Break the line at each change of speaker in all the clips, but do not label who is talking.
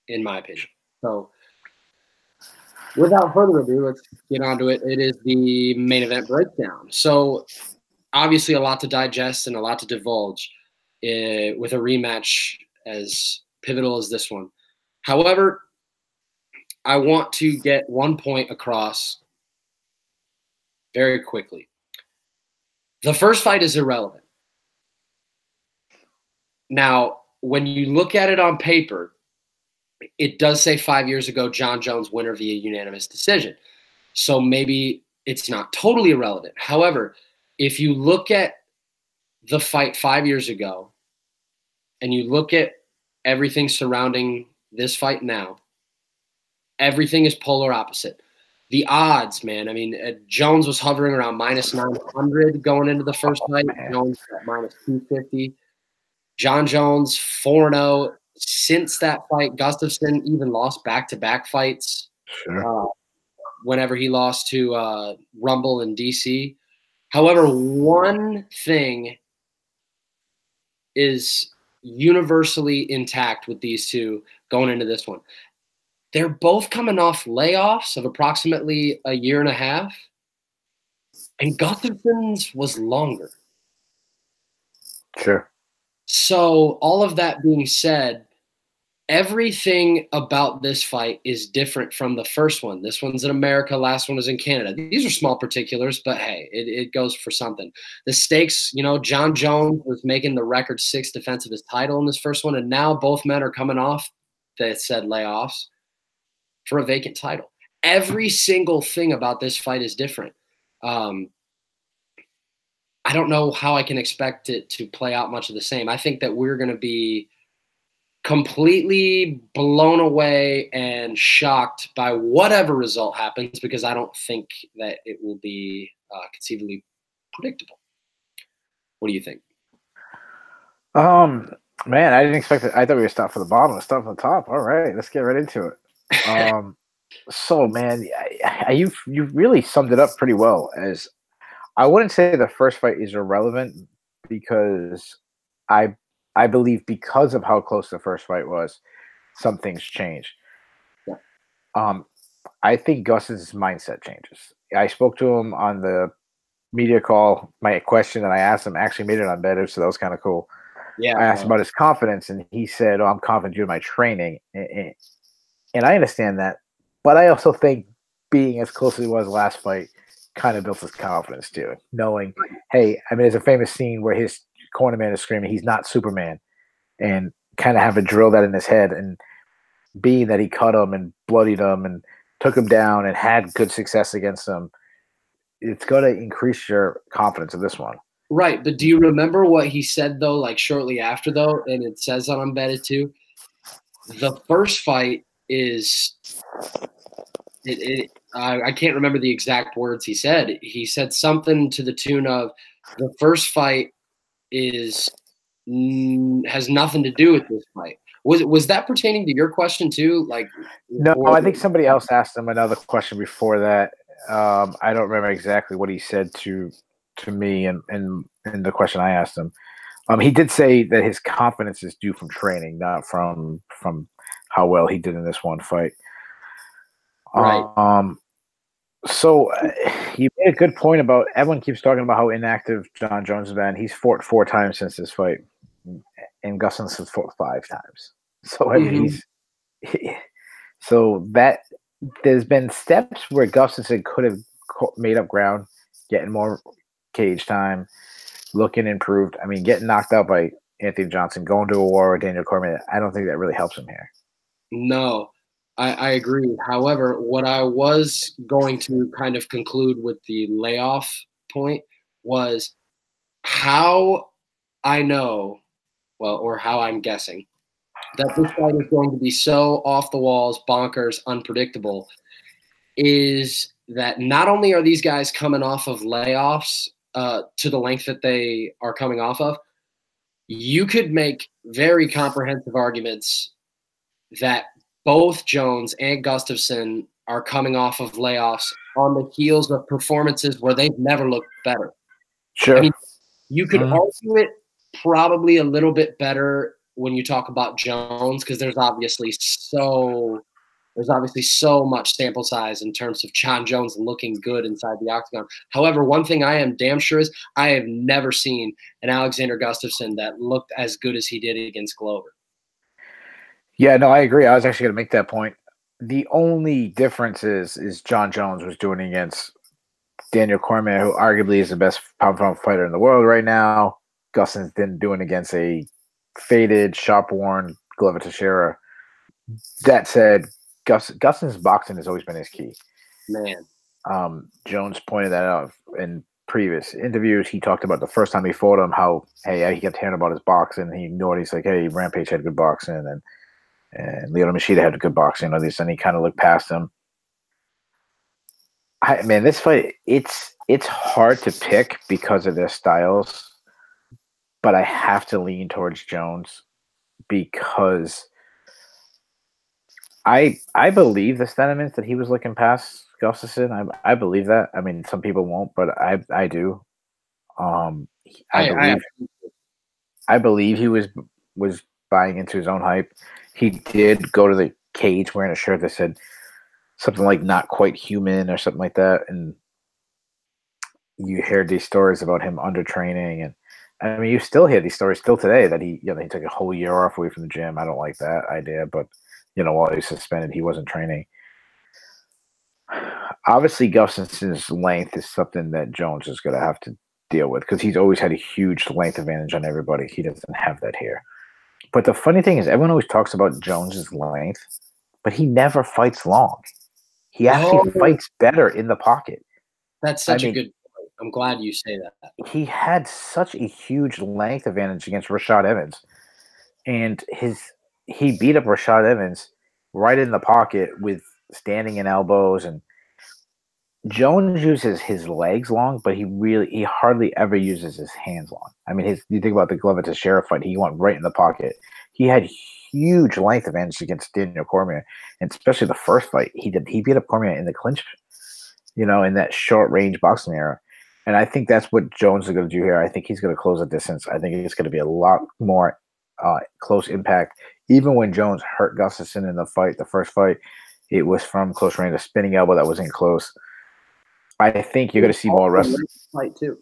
in my opinion. So without further ado, let's get on to it. It is the main event breakdown. So obviously a lot to digest and a lot to divulge with a rematch as pivotal as this one. However, I want to get one point across very quickly. The first fight is irrelevant. Now, when you look at it on paper, it does say 5 years ago, John Jones winner via unanimous decision. So maybe it's not totally irrelevant. However, if you look at the fight 5 years ago and you look at everything surrounding this fight now, everything is polar opposite. The odds, man. I mean, Jones was hovering around minus 900 going into the first fight. Jones at minus 250. John Jones 4-0 since that fight. Gustafsson even lost back-to-back fights.
Sure.
Whenever he lost to Rumble in DC. However, one thing is universally intact with these two going into this one. They're both coming off layoffs of approximately a year and a half, and Gustafsson's was longer.
Sure.
So all of that being said, everything about this fight is different from the first one. This one's in America, last one is in Canada. These are small particulars, but hey, it goes for something. The stakes, John Jones was making the record 6 defense of his title in this first one, and now both men are coming off, that said layoffs, for a vacant title. Every single thing about this fight is different. I don't know how I can expect it to play out much of the same. I think that we're going to be completely blown away and shocked by whatever result happens, because I don't think that it will be conceivably predictable. What do you think?
Man, I didn't expect it. I thought we would start from the bottom and start from the top. All right, let's get right into it. So, man, you really summed it up pretty well. As I wouldn't say the first fight is irrelevant, because I believe because of how close the first fight was, some things change.
Yeah.
I think Gus's mindset changes. I spoke to him on the media call. My question that I asked him actually made it on better, so that was kind of cool.
Yeah.
I asked about his confidence, and he said, "Oh, I'm confident due to my training." And I understand that, but I also think being as close as he was last fight kind of built his confidence too. Knowing, hey, I mean, there's a famous scene where his cornerman is screaming, "He's not Superman," and kind of have to drill that in his head. And being that he cut him and bloodied him and took him down and had good success against him, it's going to increase your confidence in this one.
Right, but do you remember what he said, though, like shortly after, though, and it says on Embedded too? The first fight is I can't remember the exact words he said. He said something to the tune of, the first fight has nothing to do with this fight. Was that pertaining to your question too? Like,
no, I think somebody else asked him another question before that. I don't remember exactly what he said to me and the question I asked him. He did say that his confidence is due from training, not from how well he did in this one fight.
Right.
So you made a good point about, everyone keeps talking about how inactive John Jones has been. He's fought 4 times since this fight, and Gustafsson has fought 5 times. So I mean, so that there's been steps where Gustafsson could have made up ground, getting more cage time, looking improved. I mean, getting knocked out by Anthony Johnson, going to a war with Daniel Cormier, I don't think that really helps him here.
No, I agree. However, what I was going to kind of conclude with the layoff point was how I know, or how I'm guessing, that this fight is going to be so off the walls, bonkers, unpredictable, is that not only are these guys coming off of layoffs to the length that they are coming off of, you could make very comprehensive arguments that both Jones and Gustafsson are coming off of layoffs on the heels of performances where they've never looked better.
Sure.
I mean, you could argue it probably a little bit better when you talk about Jones, because there's obviously so much sample size in terms of John Jones looking good inside the octagon. However, one thing I am damn sure is I have never seen an Alexander Gustafsson that looked as good as he did against Glover.
Yeah, no, I agree. I was actually going to make that point. The only difference is John Jones was doing against Daniel Cormier, who arguably is the best pound-for-pound fighter in the world right now. Gustafsson's been doing against a faded, sharp-worn Glover Teixeira. That said, Gustafsson's boxing has always been his key.
Man.
Jones pointed that out in previous interviews. He talked about the first time he fought him, how, hey, he kept hearing about his boxing. He ignored. He's like, hey, Rampage had good boxing, and Lyoto Machida had good boxing. All this, and he kind of looked past him. Man, this fight, it's hard to pick because of their styles, but I have to lean towards Jones because I believe the sentiments that he was looking past Gustafsson. I believe that. I mean, some people won't, but I do. I believe he was buying into his own hype. He did go to the cage wearing a shirt that said something like "not quite human" or something like that, and you hear these stories about him undertraining, and I mean, you still hear these stories still today that he took a whole year off away from the gym. I don't like that idea, but while he was suspended, he wasn't training. Obviously, Gustafsson's length is something that Jones is going to have to deal with because he's always had a huge length advantage on everybody. He doesn't have that here. But the funny thing is, everyone always talks about Jones's length, but he never fights long. He actually fights better in the pocket.
That's such a good point. I'm glad you say that.
He had such a huge length advantage against Rashad Evans. And he beat up Rashad Evans right in the pocket with standing and elbows. And Jones uses his legs long, but he hardly ever uses his hands long. I mean, you think about the Glover Teixeira fight, he went right in the pocket. He had huge length advantage against Daniel Cormier, and especially the first fight he beat up Cormier in the clinch, in that short range boxing era. And I think that's what Jones is going to do here. I think he's going to close the distance. I think it's going to be a lot more close impact. Even when Jones hurt Gustafsson in the first fight, it was from close range, a spinning elbow that wasn't close. I think you're going to see more wrestling.
Fight too.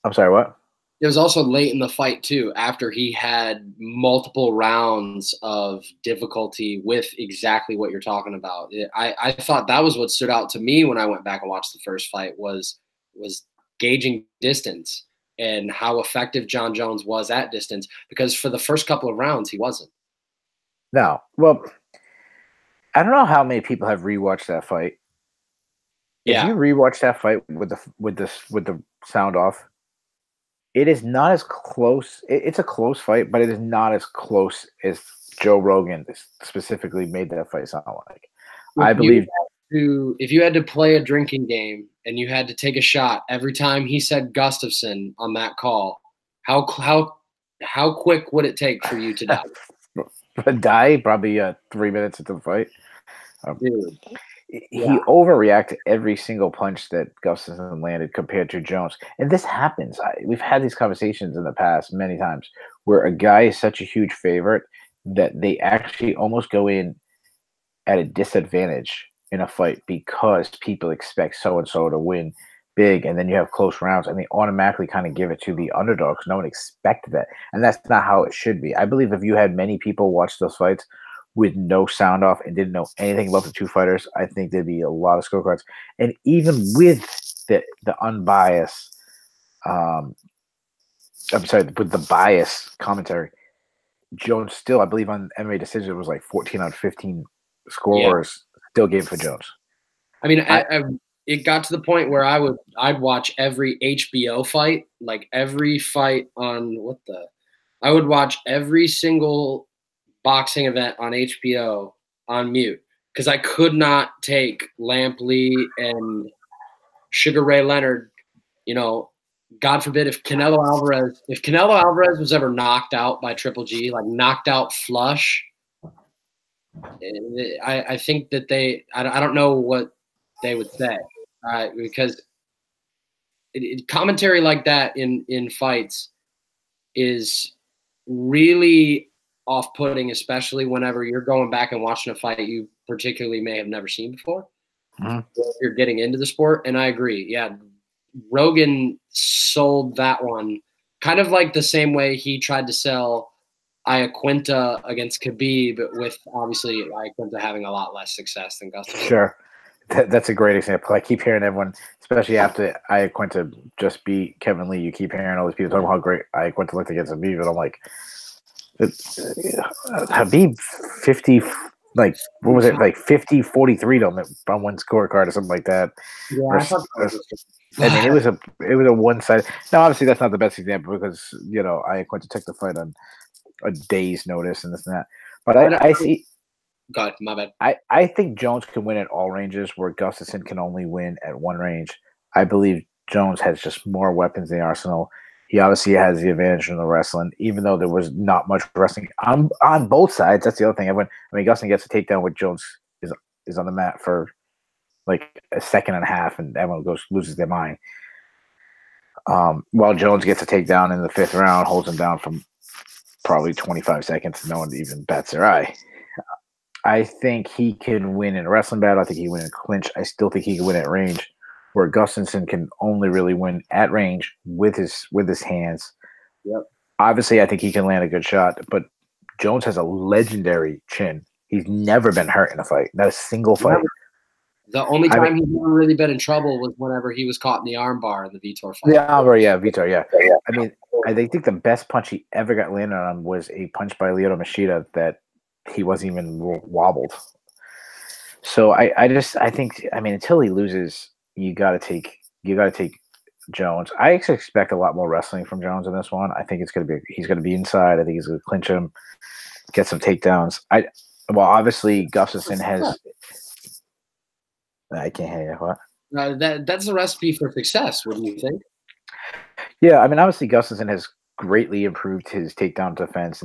I'm sorry, what?
It was also late in the fight too, after he had multiple rounds of difficulty with exactly what you're talking about. I thought that was what stood out to me when I went back and watched the first fight was gauging distance and how effective John Jones was at distance, because for the first couple of rounds he wasn't.
No, well, I don't know how many people have rewatched that fight.
Yeah.
If you rewatch that fight with the sound off, it is not as close. It's a close fight, but it is not as close as Joe Rogan specifically made that fight sound like. I believe
if you had to play a drinking game and you had to take a shot every time he said Gustafsson on that call, how quick would it take for you to die?
Die probably 3 minutes into the fight.
Dude.
He overreacted every single punch that Gustafsson landed compared to Jones. And this happens. We've had these conversations in the past many times where a guy is such a huge favorite that they actually almost go in at a disadvantage in a fight because people expect so-and-so to win big, and then you have close rounds, and they automatically kind of give it to the underdog because no one expected that. And that's not how it should be. I believe if you had many people watch those fights with no sound off and didn't know anything about the two fighters, I think there'd be a lot of scorecards. And even with the unbiased, with the bias commentary, Jones still, I believe on MMA Decision, it was like 14 out of 15 scores still gave for Jones.
I mean, it got to the point where I'd watch every HBO fight, like every fight on I would watch every single boxing event on HBO on mute because I could not take Lampley and Sugar Ray Leonard. God forbid if Canelo Alvarez was ever knocked out by Triple G, like knocked out flush, I think that I don't know what they would say, because commentary like that in fights is really off-putting, especially whenever you're going back and watching a fight you particularly may have never seen before.
Mhm.
If you're getting into the sport, and I agree. Yeah, Rogan sold that one kind of like the same way he tried to sell Iaquinta against Khabib, with obviously Iaquinta having a lot less success than Gustafsson.
Sure. That's a great example. I keep hearing everyone, especially after Iaquinta just beat Kevin Lee, you keep hearing all these people talking about how great Iaquinta looked against Khabib, and I'm like, Khabib 50, like, what was it, like 50-43 on one scorecard or something like that.
Yeah, I thought that was
I mean, it was a one-sided. Now, obviously, that's not the best example because Iaquinta took the fight on a day's notice and this and that. But I see.
God, my bad.
I think Jones can win at all ranges where Gustafsson can only win at one range. I believe Jones has just more weapons in the arsenal. He obviously has the advantage in the wrestling, even though there was not much wrestling on both sides. That's the other thing. Gustafsson gets a takedown with Jones is on the mat for like a second and a half, and everyone loses their mind. While Jones gets a takedown in the fifth round, holds him down from probably 25 seconds. No one even bats their eye. I think he can win in a wrestling battle. I think he can win in a clinch. I still think he can win at range, where Gustafsson can only really win at range with his hands.
Yep.
Obviously, I think he can land a good shot, but Jones has a legendary chin. He's never been hurt in a fight, not a single fight.
Never. The only time he's never really been in trouble was whenever he was caught in the armbar in the Vitor fight.
Vitor, yeah. I mean, I think the best punch he ever got landed on was a punch by Lyoto Machida that he wasn't even wobbled. So I think until he loses, you got to take Jones. I actually expect a lot more wrestling from Jones in this one. I think he's going to be inside. I think he's going to clinch him, get some takedowns. Obviously Gustafsson has. I can't hear you. What?
That's a recipe for success. What do you think?
Yeah, obviously Gustafsson has greatly improved his takedown defense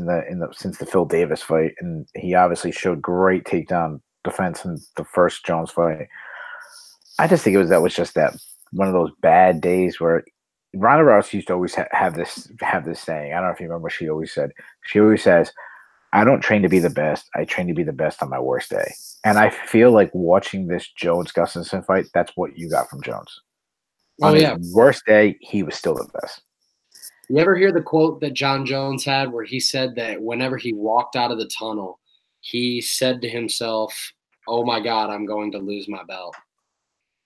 since the Phil Davis fight, and he obviously showed great takedown defense in the first Jones fight. I just think that was just that one of those bad days where Ronda Rousey used to always have this saying. I don't know if you remember what she always said. She always says, "I don't train to be the best. I train to be the best on my worst day." And I feel like watching this Jones Gustafsson fight, that's what you got from Jones. On his worst day, he was still the best.
You ever hear the quote that John Jones had where he said that whenever he walked out of the tunnel, he said to himself, "Oh my God, I'm going to lose my belt."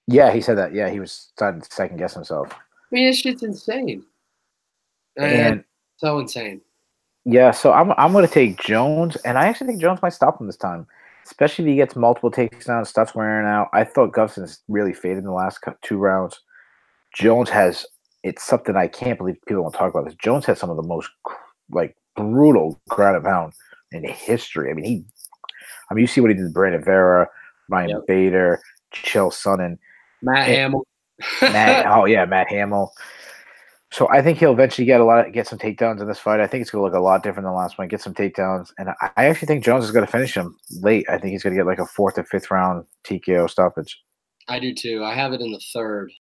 Yeah, he said that. Yeah, he was starting to second guess himself.
This shit's insane. And so insane.
Yeah, so I'm going to take Jones, and I actually think Jones might stop him this time, especially if he gets multiple takedowns, starts wearing out. I thought Gustafsson's really faded in the last 2 rounds. Jones has – it's something I can't believe people don't talk about this. Jones has some of the most, brutal ground and pound in history. You see what he did to Brandon Vera, Ryan Bader, Chael Sonnen.
Matt Hamill.
Matt Hamill. So I think he'll eventually get some takedowns in this fight. I think it's going to look a lot different than the last one. Get some takedowns, and I actually think Jones is going to finish him late. I think he's going to get like a 4th or 5th round TKO stoppage.
I do too. I have it in the 3rd.